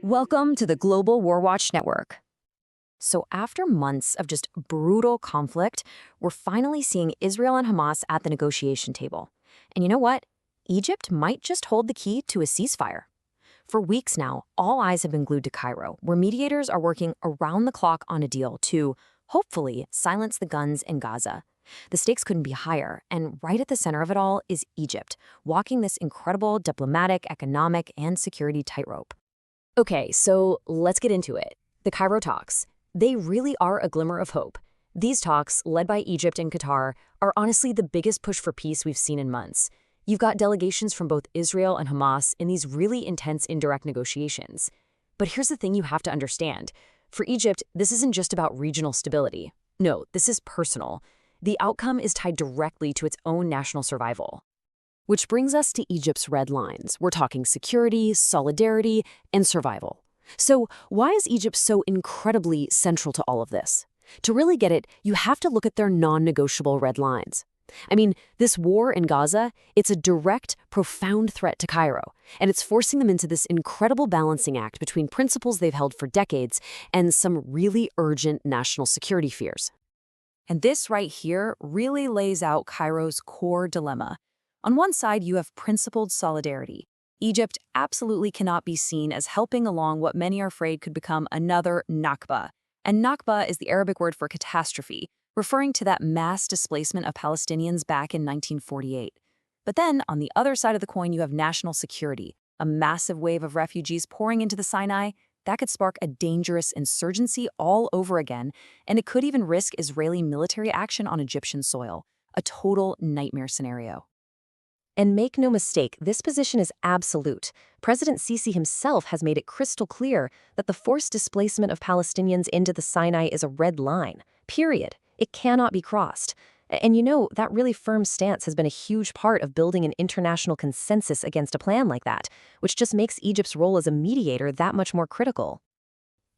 Welcome to the Global War Watch Network. So after months of just brutal conflict, we're finally seeing Israel and Hamas at the negotiation table. And you know what? Egypt might just hold the key to a ceasefire. For weeks now, all eyes have been glued to Cairo, where mediators are working around the clock on a deal to, hopefully, silence the guns in Gaza. The stakes couldn't be higher, and right at the center of it all is Egypt, walking this incredible diplomatic, economic, and security tightrope. Okay, so let's get into it. The Cairo talks. They really are a glimmer of hope. These talks, led by Egypt and Qatar, are honestly the biggest push for peace we've seen in months. You've got delegations from both Israel and Hamas in these really intense indirect negotiations. But here's the thing you have to understand. For Egypt, this isn't just about regional stability. No, this is personal. The outcome is tied directly to its own national survival. Which brings us to Egypt's red lines. We're talking security, solidarity, and survival. So why is Egypt so incredibly central to all of this? To really get it, you have to look at their non-negotiable red lines. I mean, this war in Gaza, it's a direct, profound threat to Cairo, and it's forcing them into this incredible balancing act between principles they've held for decades and some really urgent national security fears. And this right here really lays out Cairo's core dilemma. On one side, you have principled solidarity. Egypt absolutely cannot be seen as helping along what many are afraid could become another Nakba. And Nakba is the Arabic word for catastrophe, referring to that mass displacement of Palestinians back in 1948. But then, on the other side of the coin, you have national security, a massive wave of refugees pouring into the Sinai. That could spark a dangerous insurgency all over again, and it could even risk Israeli military action on Egyptian soil. A total nightmare scenario. And make no mistake, this position is absolute. President Sisi himself has made it crystal clear that the forced displacement of Palestinians into the Sinai is a red line. Period. It cannot be crossed. And you know, that really firm stance has been a huge part of building an international consensus against a plan like that, which just makes Egypt's role as a mediator that much more critical.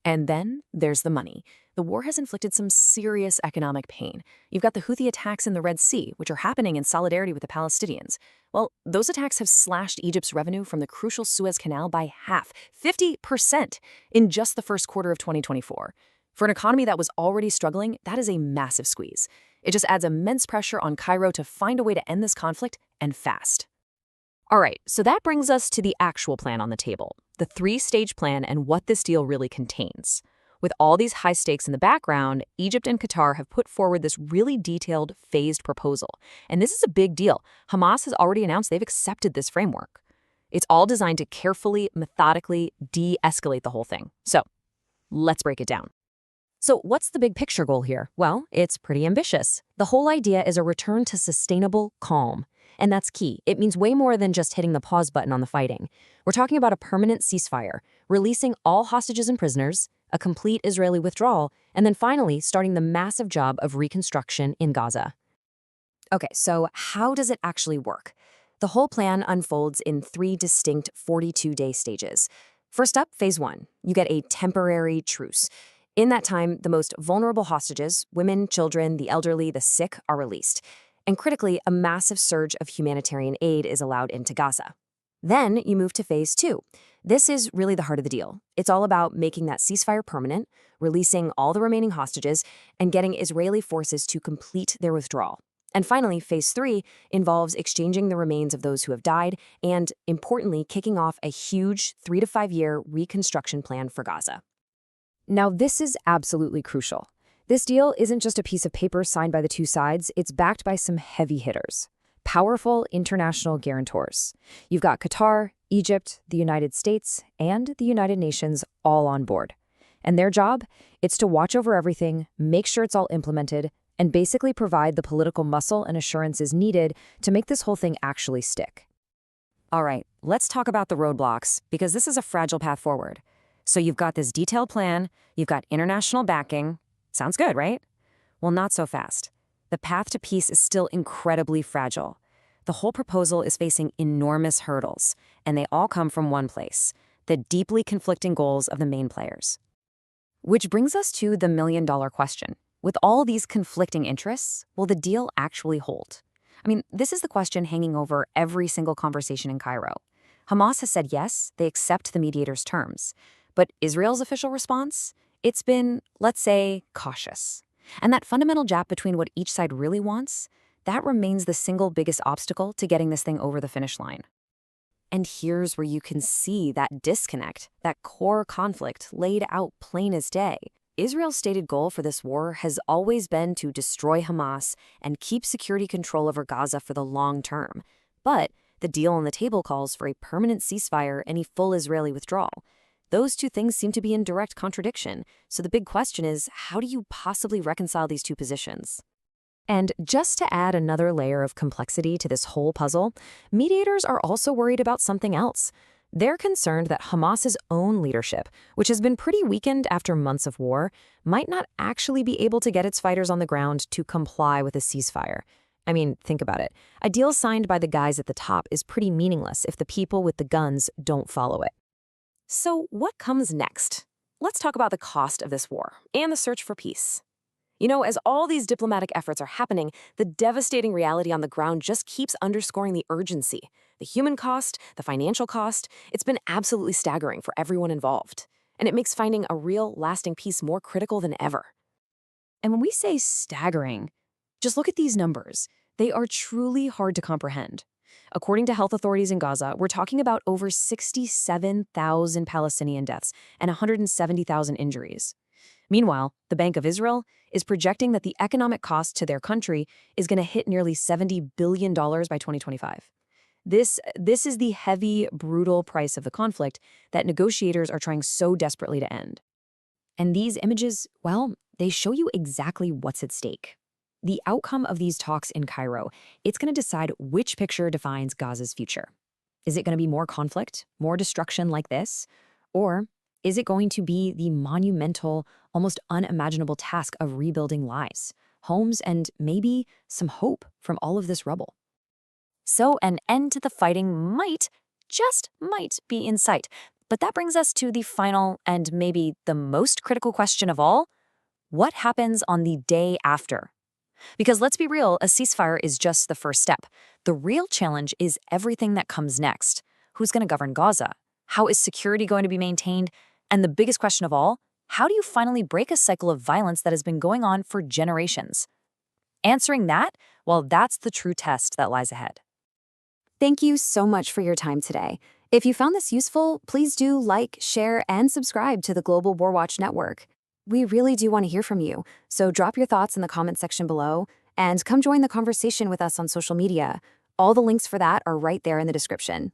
And then there's the money. The war has inflicted some serious economic pain. You've got the Houthi attacks in the Red Sea, which are happening in solidarity with the Palestinians. Well, those attacks have slashed Egypt's revenue from the crucial Suez Canal by half, 50%, in just the first quarter of 2024. For an economy that was already struggling, that is a massive squeeze. It just adds immense pressure on Cairo to find a way to end this conflict, and fast. All right, so that brings us to the actual plan on the table, the three-stage plan and what this deal really contains. With all these high stakes in the background, Egypt and Qatar have put forward this really detailed, phased proposal. And this is a big deal. Hamas has already announced they've accepted this framework. It's all designed to carefully, methodically de-escalate the whole thing. So, let's break it down. So what's the big picture goal here? Well, it's pretty ambitious. The whole idea is a return to sustainable calm. And that's key. It means way more than just hitting the pause button on the fighting. We're talking about a permanent ceasefire, releasing all hostages and prisoners, a complete Israeli withdrawal, and then finally starting the massive job of reconstruction in Gaza. Okay, so how does it actually work? The whole plan unfolds in three distinct 42-day stages. First up, phase 1. You get a temporary truce. In that time, the most vulnerable hostages, women, children, the elderly, the sick, are released. And critically, a massive surge of humanitarian aid is allowed into Gaza. Then you move to phase 2. This is really the heart of the deal. It's all about making that ceasefire permanent, releasing all the remaining hostages, and getting Israeli forces to complete their withdrawal. And finally, phase 3 involves exchanging the remains of those who have died and, importantly, kicking off a huge 3 to 5 year reconstruction plan for Gaza. Now, this is absolutely crucial. This deal isn't just a piece of paper signed by the two sides, it's backed by some heavy hitters. Powerful international guarantors. You've got Qatar, Egypt, the United States, and the United Nations all on board. And their job? It's to watch over everything, make sure it's all implemented, and basically provide the political muscle and assurances needed to make this whole thing actually stick. All right, let's talk about the roadblocks, because this is a fragile path forward. So you've got this detailed plan, you've got international backing. Sounds good, right? Well, not so fast. The path to peace is still incredibly fragile. The whole proposal is facing enormous hurdles, and they all come from one place, the deeply conflicting goals of the main players. Which brings us to the million-dollar question. With all these conflicting interests, will the deal actually hold? I mean, this is the question hanging over every single conversation in Cairo. Hamas has said yes, they accept the mediator's terms. But Israel's official response? It's been, let's say, cautious. And that fundamental gap between what each side really wants, that remains the single biggest obstacle to getting this thing over the finish line. And here's where you can see that disconnect, that core conflict laid out plain as day. Israel's stated goal for this war has always been to destroy Hamas and keep security control over Gaza for the long term. But the deal on the table calls for a permanent ceasefire and a full Israeli withdrawal. Those two things seem to be in direct contradiction, so the big question is, how do you possibly reconcile these two positions? And just to add another layer of complexity to this whole puzzle, mediators are also worried about something else. They're concerned that Hamas's own leadership, which has been pretty weakened after months of war, might not actually be able to get its fighters on the ground to comply with a ceasefire. I mean, think about it. A deal signed by the guys at the top is pretty meaningless if the people with the guns don't follow it. So what comes next? Let's talk about the cost of this war and the search for peace. You know, as all these diplomatic efforts are happening, the devastating reality on the ground just keeps underscoring the urgency. The human cost, the financial cost, it's been absolutely staggering for everyone involved. And it makes finding a real, lasting peace more critical than ever. And when we say staggering, just look at these numbers. They are truly hard to comprehend. According to health authorities in Gaza, we're talking about over 67,000 Palestinian deaths and 170,000 injuries. Meanwhile, the Bank of Israel is projecting that the economic cost to their country is going to hit nearly $70 billion by 2025. This is the heavy, brutal price of the conflict that negotiators are trying so desperately to end. And these images, well, they show you exactly what's at stake. The outcome of these talks in Cairo, it's going to decide which picture defines Gaza's future. Is it going to be more conflict, more destruction like this? Or is it going to be the monumental, almost unimaginable task of rebuilding lives, homes, and maybe some hope from all of this rubble? So an end to the fighting might, just might, be in sight. But that brings us to the final and maybe the most critical question of all. What happens on the day after? Because let's be real, a ceasefire is just the first step. The real challenge is everything that comes next. Who's going to govern Gaza? How is security going to be maintained? And the biggest question of all, how do you finally break a cycle of violence that has been going on for generations? Answering that, well, that's the true test that lies ahead. Thank you so much for your time today. If you found this useful, please do like, share, and subscribe to the Global War Watch Network. We really do want to hear from you, so drop your thoughts in the comment section below and come join the conversation with us on social media. All the links for that are right there in the description.